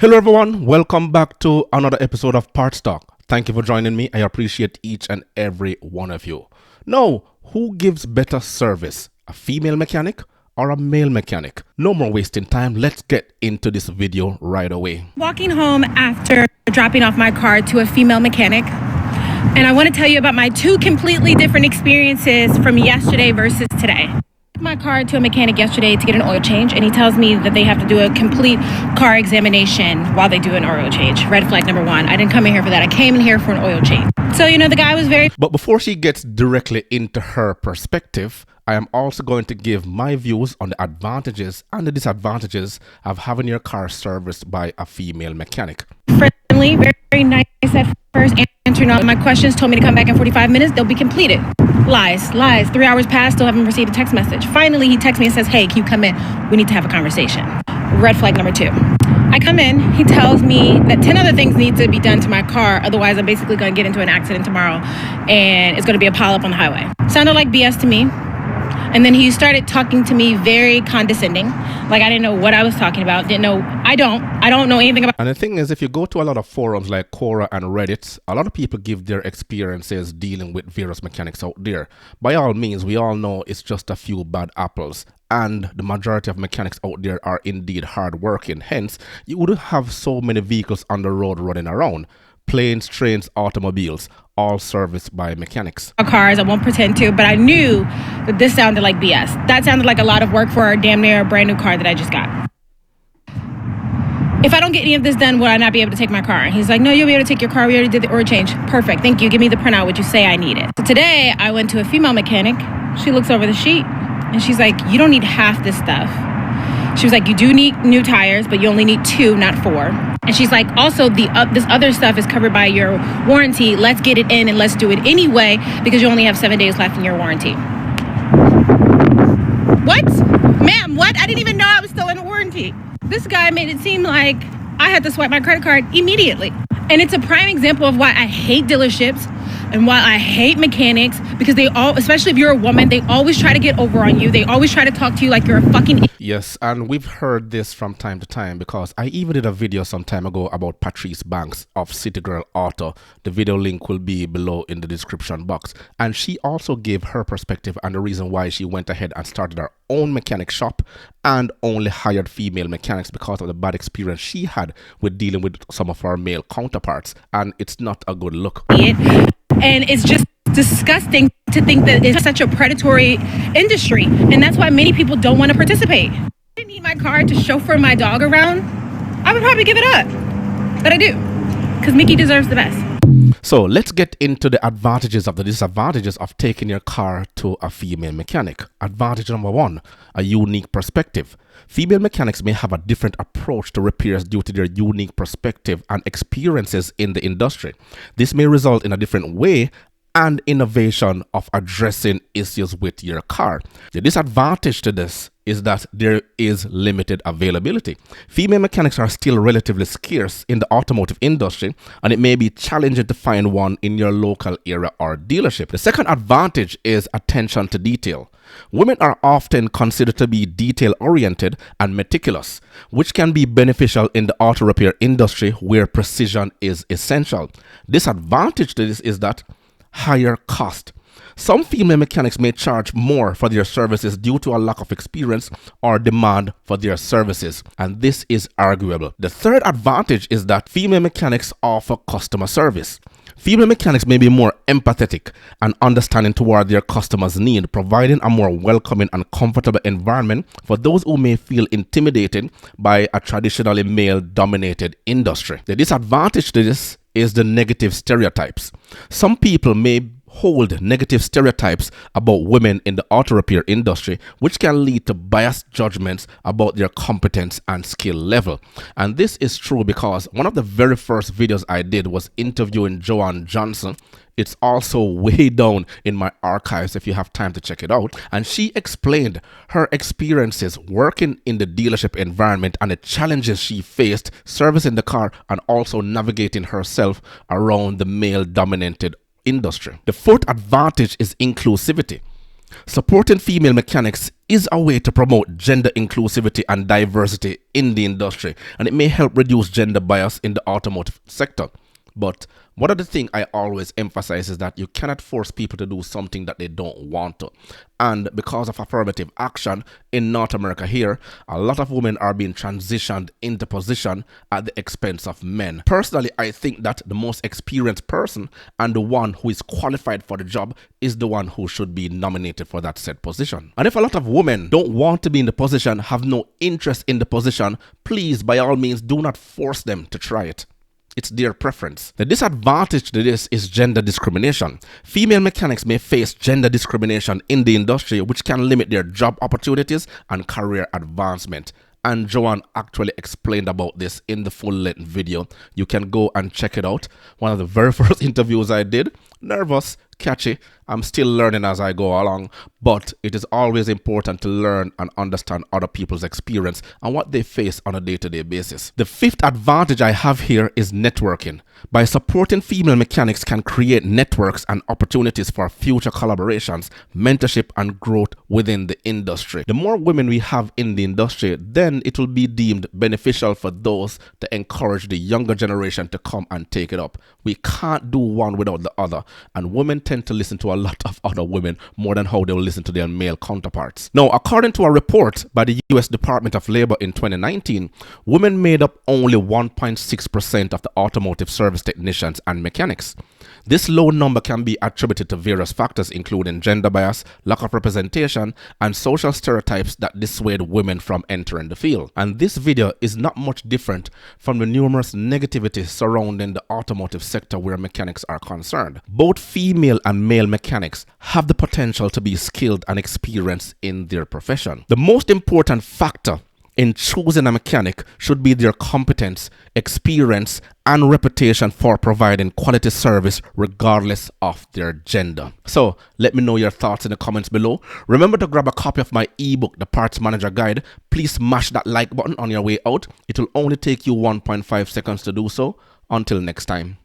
Hello everyone, welcome back to another episode of Parts Talk. Thank you for joining me. I appreciate each and every one of you. Now, who gives better service, a female mechanic or a male mechanic? No more wasting time, let's get into this video right away. Walking home after dropping off my car to a female mechanic, and I want to tell you about my two completely different experiences from yesterday versus today. My car to a mechanic yesterday to get an oil change, and he tells me that they have to do a complete car examination while they do an oil change. Red flag number one. I didn't come in here for that. I came in here for an oil change. So, the guy was very... But before she gets directly into her perspective, I am also going to give my views on the advantages and the disadvantages of having your car serviced by a female mechanic. Friendly, very, very nice at first, answering all my questions, told me to come back in 45 minutes, they'll be completed. Lies. 3 hours passed, still haven't received a text message. Finally, he texts me and says, hey, can you come in? We need to have a conversation. Red flag number two. I come in, he tells me that 10 other things need to be done to my car, otherwise I'm basically going to get into an accident tomorrow, and it's going to be a pileup on the highway. Sounded like BS to me. And then he started talking to me very condescending, like I didn't know what I was talking about. I don't know anything about. And the thing is, if you go to a lot of forums like Quora and Reddit, a lot of people give their experiences dealing with various mechanics out there. By all means, we all know it's just a few bad apples, and the majority of mechanics out there are indeed hardworking. Hence, you wouldn't have so many vehicles on the road running around. Planes, trains, automobiles, all serviced by mechanics. Cars, I won't pretend to, but I knew that this sounded like BS. That sounded like a lot of work for a damn near brand new car that I just got. If I don't get any of this done, will I not be able to take my car? And he's like, no, you'll be able to take your car. We already did the oil change. Perfect. Thank you. Give me the printout, what you say I need it. So today I went to a female mechanic. She looks over the sheet and she's like, you don't need half this stuff. She was like, you do need new tires, but you only need 2, not 4. And she's like, also, this other stuff is covered by your warranty. Let's get it in and let's do it anyway because you only have 7 days left in your warranty. What? Ma'am, what? I didn't even know I was still in a warranty. This guy made it seem like I had to swipe my credit card immediately. And it's a prime example of why I hate dealerships and why I hate mechanics, because they all, especially if you're a woman, they always try to get over on you. They always try to talk to you like you're a fucking... Yes, and we've heard this from time to time because I even did a video some time ago about Patrice Banks of City Girl Auto. The video link will be below in the description box. And she also gave her perspective and the reason why she went ahead and started her own mechanic shop and only hired female mechanics because of the bad experience she had with dealing with some of her male counterparts. And it's not a good look. And it's just disgusting to think that it's such a predatory industry. And that's why many people don't want to participate. If I didn't need my car to chauffeur my dog around, I would probably give it up. But I do, because Mickey deserves the best. So let's get into the advantages of the disadvantages of taking your car to a female mechanic. Advantage number one, a unique perspective. Female mechanics may have a different approach to repairs due to their unique perspective and experiences in the industry. This may result in a different way and innovation of addressing issues with your car. The disadvantage to this is that there is limited availability. Female mechanics are still relatively scarce in the automotive industry, and it may be challenging to find one in your local area or dealership. The second advantage is attention to detail. Women are often considered to be detail-oriented and meticulous, which can be beneficial in the auto repair industry where precision is essential. Disadvantage to this is that higher cost. Some female mechanics may charge more for their services due to a lack of experience or demand for their services, and this is arguable. The third advantage is that female mechanics offer customer service. Female mechanics may be more empathetic and understanding toward their customers' need, providing a more welcoming and comfortable environment for those who may feel intimidated by a traditionally male-dominated industry. The disadvantage to this is the negative stereotypes. Some people may hold negative stereotypes about women in the auto repair industry, which can lead to biased judgments about their competence and skill level. And this is true because one of the very first videos I did was interviewing Joanne Johnson. It's also way down in my archives if you have time to check it out. And she explained her experiences working in the dealership environment and the challenges she faced servicing the car and also navigating herself around the male-dominated industry. The fourth advantage is inclusivity. Supporting female mechanics is a way to promote gender inclusivity and diversity in the industry, and it may help reduce gender bias in the automotive sector. But one of the things I always emphasize is that you cannot force people to do something that they don't want to. And because of affirmative action in North America here, a lot of women are being transitioned into position at the expense of men. Personally, I think that the most experienced person and the one who is qualified for the job is the one who should be nominated for that said position. And if a lot of women don't want to be in the position, have no interest in the position, please, by all means, do not force them to try it. It's their preference. The disadvantage to this is gender discrimination. Female mechanics may face gender discrimination in the industry, which can limit their job opportunities and career advancement. And Joanne actually explained about this in the full-length video. You can go and check it out. One of the very first interviews I did. Nervous, catchy. I'm still learning as I go along, but it is always important to learn and understand other people's experience and what they face on a day-to-day basis. The fifth advantage I have here is networking. By supporting female mechanics can create networks and opportunities for future collaborations, mentorship, and growth within the industry. The more women we have in the industry, then it will be deemed beneficial for those to encourage the younger generation to come and take it up. We can't do one without the other, and women tend to listen to a lot of other women more than how they will listen to their male counterparts. Now, according to a report by the US Department of Labor in 2019, women made up only 1.6% of the automotive service technicians and mechanics. This low number can be attributed to various factors, including gender bias, lack of representation, and social stereotypes that dissuade women from entering the field. And this video is not much different from the numerous negativity surrounding the automotive sector where mechanics are concerned. Both female and male mechanics have the potential to be skilled and experienced in their profession. The most important factor in choosing a mechanic should be their competence, experience, and reputation for providing quality service regardless of their gender. So let me know your thoughts in the comments below. Remember to grab a copy of my ebook, The Parts Manager Guide. Please smash that like button on your way out. It will only take you 1.5 seconds to do so. Until next time.